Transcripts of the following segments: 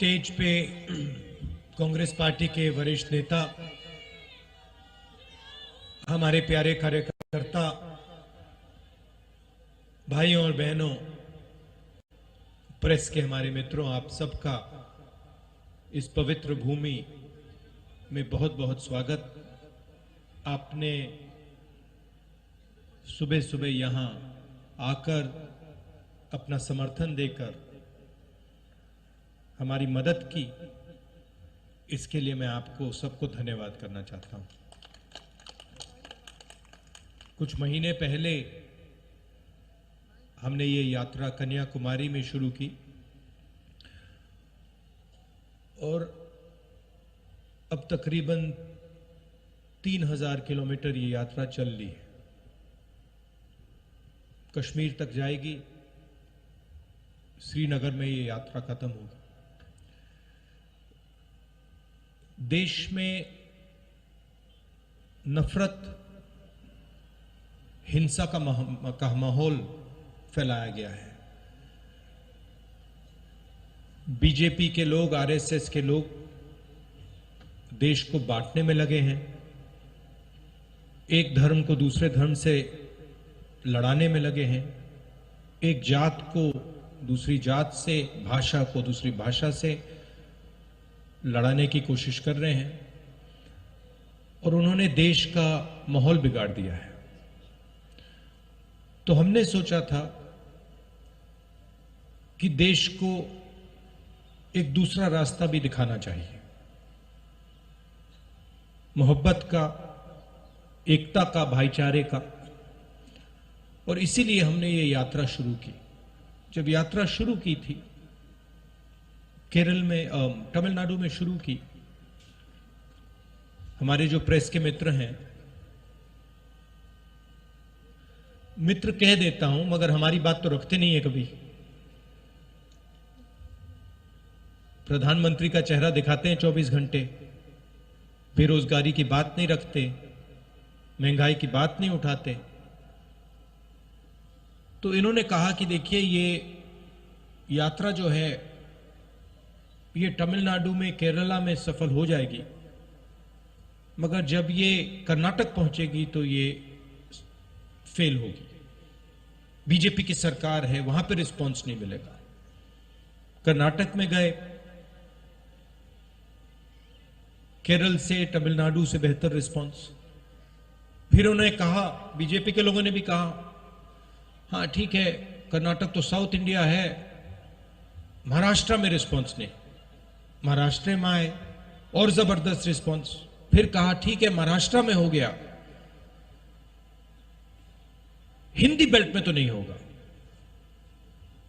Stage पे Congress party के वरिष्ठ नेता, हमारे प्यारे कार्यकर्ता भाइयों और बहनों, प्रेस के हमारे मित्रों, आप सबका इस पवित्र भूमि में बहुत बहुत स्वागत। आपने सुबह सुबह यहां आकर अपना समर्थन देकर हमारी मदद की, इसके लिए मैं आपको सबको धन्यवाद करना चाहता हूं। कुछ महीने पहले हमने ये यात्रा कन्याकुमारी में शुरू की और अब तकरीबन 3000 किलोमीटर ये यात्रा चल ली है। कश्मीर तक जाएगी, श्रीनगर में ये यात्रा खत्म होगी। देश में नफरत, हिंसा का माहौल फैलाया गया है। बीजेपी के लोग, आरएसएस के लोग देश को बांटने में लगे हैं, एक धर्म को दूसरे धर्म से लड़ाने में लगे हैं, एक जात को दूसरी जात से, भाषा को दूसरी भाषा से लड़ाने की कोशिश कर रहे हैं और उन्होंने देश का माहौल बिगाड़ दिया है। तो हमने सोचा था कि देश को एक दूसरा रास्ता भी दिखाना चाहिए, मोहब्बत का, एकता का, भाईचारे का। और इसीलिए हमने ये यात्रा शुरू की। जब यात्रा शुरू की थी, केरल में, तमिलनाडु में शुरू की, हमारे जो प्रेस के मित्र हैं, मित्र कह देता हूं मगर हमारी बात तो रखते नहीं है कभी। प्रधानमंत्री का चेहरा दिखाते हैं 24 घंटे, बेरोजगारी की बात नहीं रखते, महंगाई की बात नहीं उठाते। तो इन्होंने कहा कि देखिए, ये यात्रा जो है ये तमिलनाडु में, केरला में सफल हो जाएगी, मगर जब ये कर्नाटक पहुंचेगी तो ये फेल होगी। बीजेपी की सरकार है, वहां पर रिस्पांस नहीं मिलेगा। कर्नाटक में गए, केरल से, तमिलनाडु से बेहतर रिस्पांस। फिर उन्होंने कहा, बीजेपी के लोगों ने भी कहा, हाँ ठीक है, कर्नाटक तो साउथ इंडिया है, महाराष्ट्र में रिस्पांस नहीं। महाराष्ट्र में आए और जबरदस्त रिस्पांस। फिर कहा ठीक है, महाराष्ट्र में हो गया, हिंदी बेल्ट में तो नहीं होगा।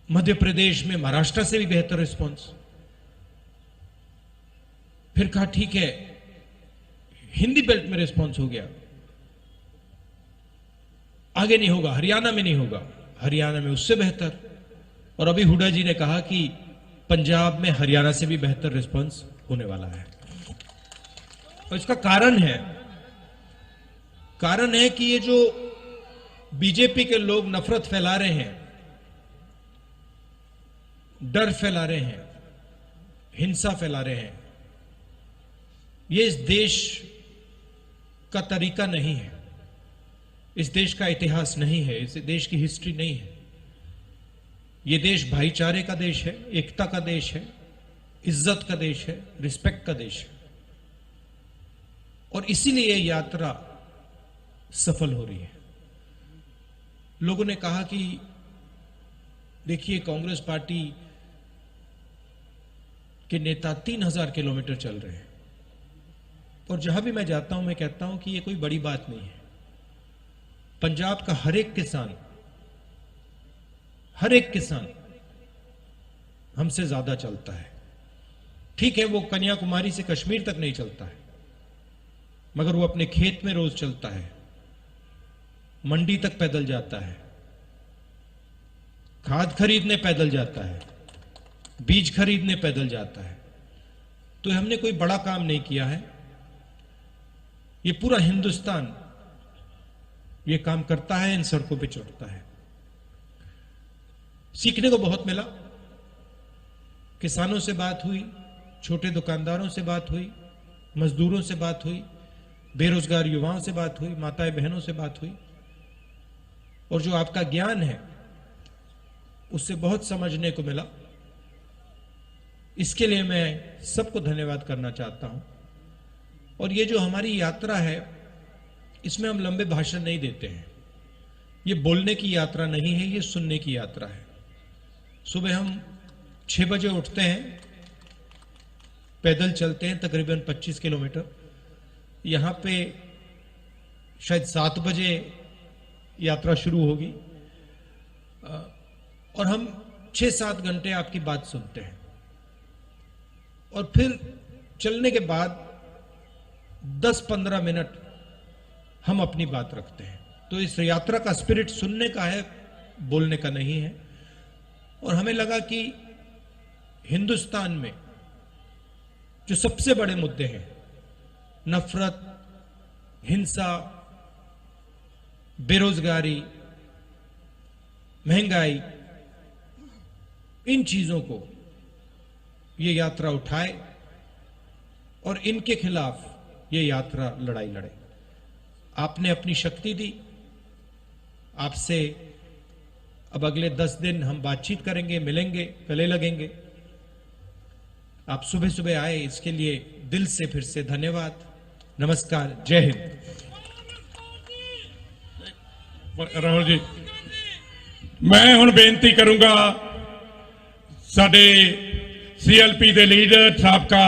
मध्य प्रदेश में महाराष्ट्र से भी बेहतर रिस्पांस। फिर कहा ठीक है, हिंदी बेल्ट में रिस्पांस हो गया, आगे नहीं होगा, हरियाणा में नहीं होगा, हरियाणा में उससे बेहतर। और अभी हुड्डा जी ने कहा कि पंजाब में हरियाणा से भी बेहतर रिस्पांस होने वाला है। और इसका कारण है कि ये जो बीजेपी के लोग नफरत फैला रहे हैं, डर फैला रहे हैं, हिंसा फैला रहे हैं, ये इस देश का तरीका नहीं है, इस देश का इतिहास नहीं है, इस देश की हिस्ट्री नहीं है। ये देश भाईचारे का देश है, एकता का देश है, इज्जत का देश है, रिस्पेक्ट का देश है। और इसीलिए ये यात्रा सफल हो रही है। लोगों ने कहा कि देखिए, कांग्रेस पार्टी के नेता 3000 किलोमीटर चल रहे हैं। और जहां भी मैं जाता हूं, मैं कहता हूं कि ये कोई बड़ी बात नहीं है। पंजाब का हर एक किसान हमसे ज्यादा चलता है। ठीक है, वो कन्याकुमारी से कश्मीर तक नहीं चलता है, मगर वो अपने खेत में रोज चलता है, मंडी तक पैदल जाता है, खाद खरीदने पैदल जाता है, बीज खरीदने पैदल जाता है। तो हमने कोई बड़ा काम नहीं किया है, ये पूरा हिंदुस्तान ये काम करता है, इन सड़कों पे चढ़ता है। सीखने को बहुत मिला। किसानों से बात हुई, छोटे दुकानदारों से बात हुई, मजदूरों से बात हुई, बेरोजगार युवाओं से बात हुई, माताएं बहनों से बात हुई, और जो आपका ज्ञान है उससे बहुत समझने को मिला। इसके लिए मैं सबको धन्यवाद करना चाहता हूं। और ये जो हमारी यात्रा है, इसमें हम लंबे भाषण नहीं देते हैं। ये बोलने की यात्रा नहीं है, ये सुनने की यात्रा है। सुबह हम 6 बजे उठते हैं, पैदल चलते हैं तकरीबन 25 किलोमीटर। यहां पे शायद 7 बजे यात्रा शुरू होगी, और हम 6-7 घंटे आपकी बात सुनते हैं, और फिर चलने के बाद 10-15 मिनट हम अपनी बात रखते हैं। तो इस यात्रा का स्पिरिट सुनने का है, बोलने का नहीं है। और हमें लगा कि हिंदुस्तान में जो सबसे बड़े मुद्दे हैं, नफरत, हिंसा, बेरोजगारी, महंगाई, इन चीजों को ये यात्रा उठाए और इनके खिलाफ ये यात्रा लड़ाई लड़े। आपने अपनी शक्ति दी। आपसे अब अगले 10 दिन हम बातचीत करेंगे, मिलेंगे, गले लगेंगे। आप सुबह सुबह आए, इसके लिए दिल से फिर से धन्यवाद। नमस्कार, जय हिंद। राहुल जी, मैं हुण बेनती करूंगा साडे CLP दे लीडर साबका